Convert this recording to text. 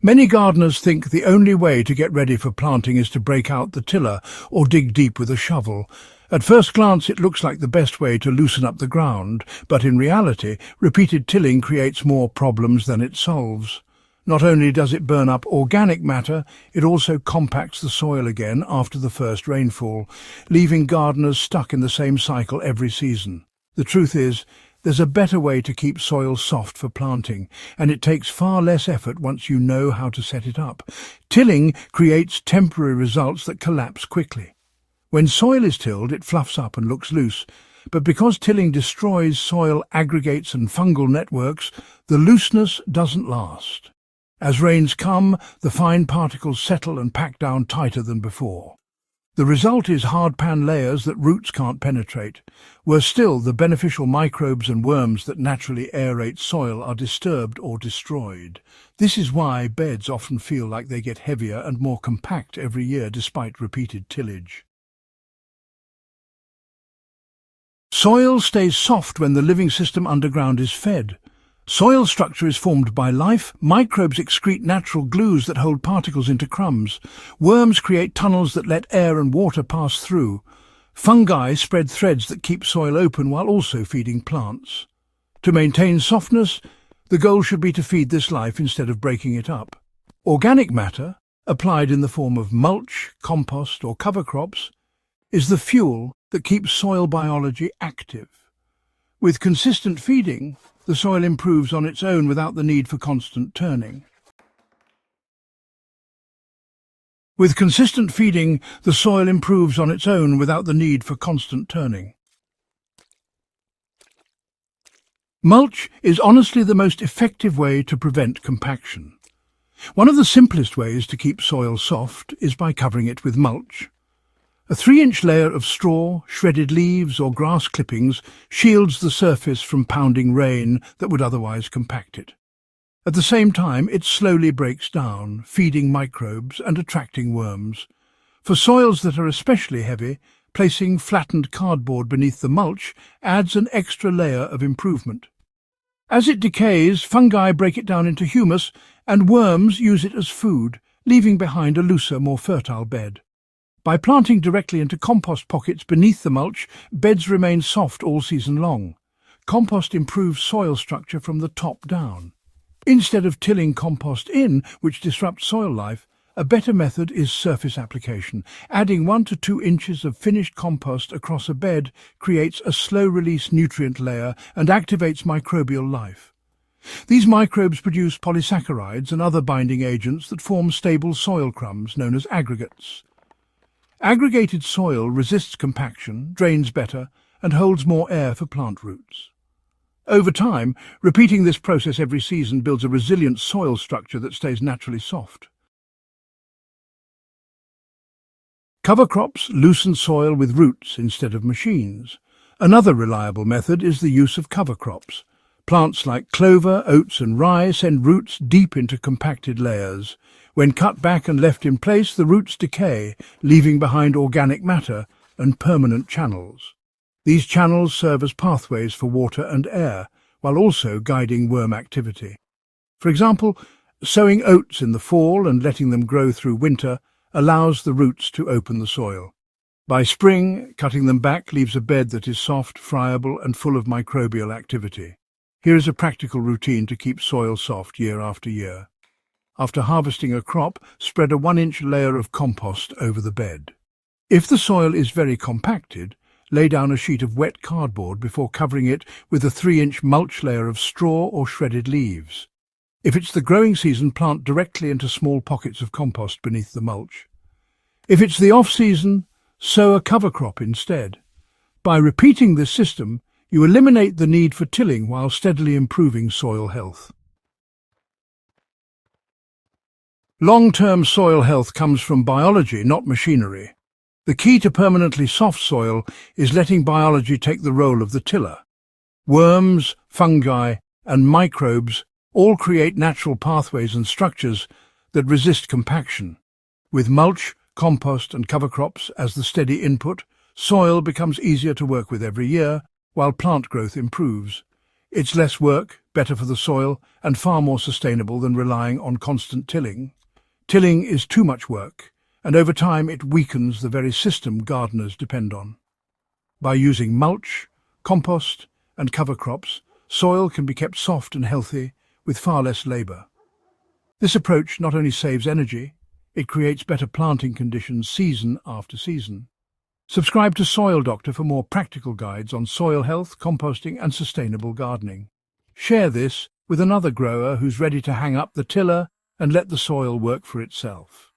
Many gardeners think the only way to get ready for planting is to break out the tiller or dig deep with a shovel. At first glance it looks like the best way to loosen up the ground, but in reality, repeated tilling creates more problems than it solves. Not only does it burn up organic matter, it also compacts the soil again after the first rainfall, leaving gardeners stuck in the same cycle every season. The truth is, there's a better way to keep soil soft for planting, and it takes far less effort once you know how to set it up. Tilling creates temporary results that collapse quickly. When soil is tilled, it fluffs up and looks loose, but because tilling destroys soil aggregates and fungal networks, the looseness doesn't last. As rains come, the fine particles settle and pack down tighter than before. The result is hard-pan layers that roots can't penetrate. Worse still, the beneficial microbes and worms that naturally aerate soil are disturbed or destroyed. This is why beds often feel like they get heavier and more compact every year despite repeated tillage. Soil stays soft when the living system underground is fed. Soil structure is formed by life. Microbes excrete natural glues that hold particles into crumbs. Worms create tunnels that let air and water pass through. Fungi spread threads that keep soil open while also feeding plants. To maintain softness, the goal should be to feed this life instead of breaking it up. Organic matter, applied in the form of mulch, compost or cover crops, is the fuel that keeps soil biology active. With consistent feeding, the soil improves on its own without the need for constant turning. With consistent feeding, the soil improves on its own without the need for constant turning. Mulch is honestly the most effective way to prevent compaction. One of the simplest ways to keep soil soft is by covering it with mulch. A 3-inch layer of straw, shredded leaves or grass clippings shields the surface from pounding rain that would otherwise compact it. At the same time, it slowly breaks down, feeding microbes and attracting worms. For soils that are especially heavy, placing flattened cardboard beneath the mulch adds an extra layer of improvement. As it decays, fungi break it down into humus, and worms use it as food, leaving behind a looser, more fertile bed. By planting directly into compost pockets beneath the mulch, beds remain soft all season long. Compost improves soil structure from the top down. Instead of tilling compost in, which disrupts soil life, a better method is surface application. Adding 1 to 2 inches of finished compost across a bed creates a slow-release nutrient layer and activates microbial life. These microbes produce polysaccharides and other binding agents that form stable soil crumbs known as aggregates. Aggregated soil resists compaction, drains better, and holds more air for plant roots. Over time, repeating this process every season builds a resilient soil structure that stays naturally soft. Cover crops loosen soil with roots instead of machines. Another reliable method is the use of cover crops. Plants like clover, oats and rye send roots deep into compacted layers. When cut back and left in place, the roots decay, leaving behind organic matter and permanent channels. These channels serve as pathways for water and air, while also guiding worm activity. For example, sowing oats in the fall and letting them grow through winter allows the roots to open the soil. By spring, cutting them back leaves a bed that is soft, friable and full of microbial activity. Here is a practical routine to keep soil soft year after year. After harvesting a crop, spread a 1-inch layer of compost over the bed. If the soil is very compacted, lay down a sheet of wet cardboard before covering it with a 3-inch mulch layer of straw or shredded leaves. If it's the growing season, plant directly into small pockets of compost beneath the mulch. If it's the off-season, sow a cover crop instead. By repeating this system, you eliminate the need for tilling while steadily improving soil health. Long-term soil health comes from biology, not machinery. The key to permanently soft soil is letting biology take the role of the tiller. Worms, fungi, and microbes all create natural pathways and structures that resist compaction. With mulch, compost, and cover crops as the steady input, soil becomes easier to work with every year, while plant growth improves. It's less work, better for the soil, and far more sustainable than relying on constant tilling. Tilling is too much work, and over time it weakens the very system gardeners depend on. By using mulch, compost, and cover crops, soil can be kept soft and healthy with far less labour. This approach not only saves energy, it creates better planting conditions season after season. Subscribe to Soil Doctor for more practical guides on soil health, composting and sustainable gardening. Share this with another grower who's ready to hang up the tiller and let the soil work for itself.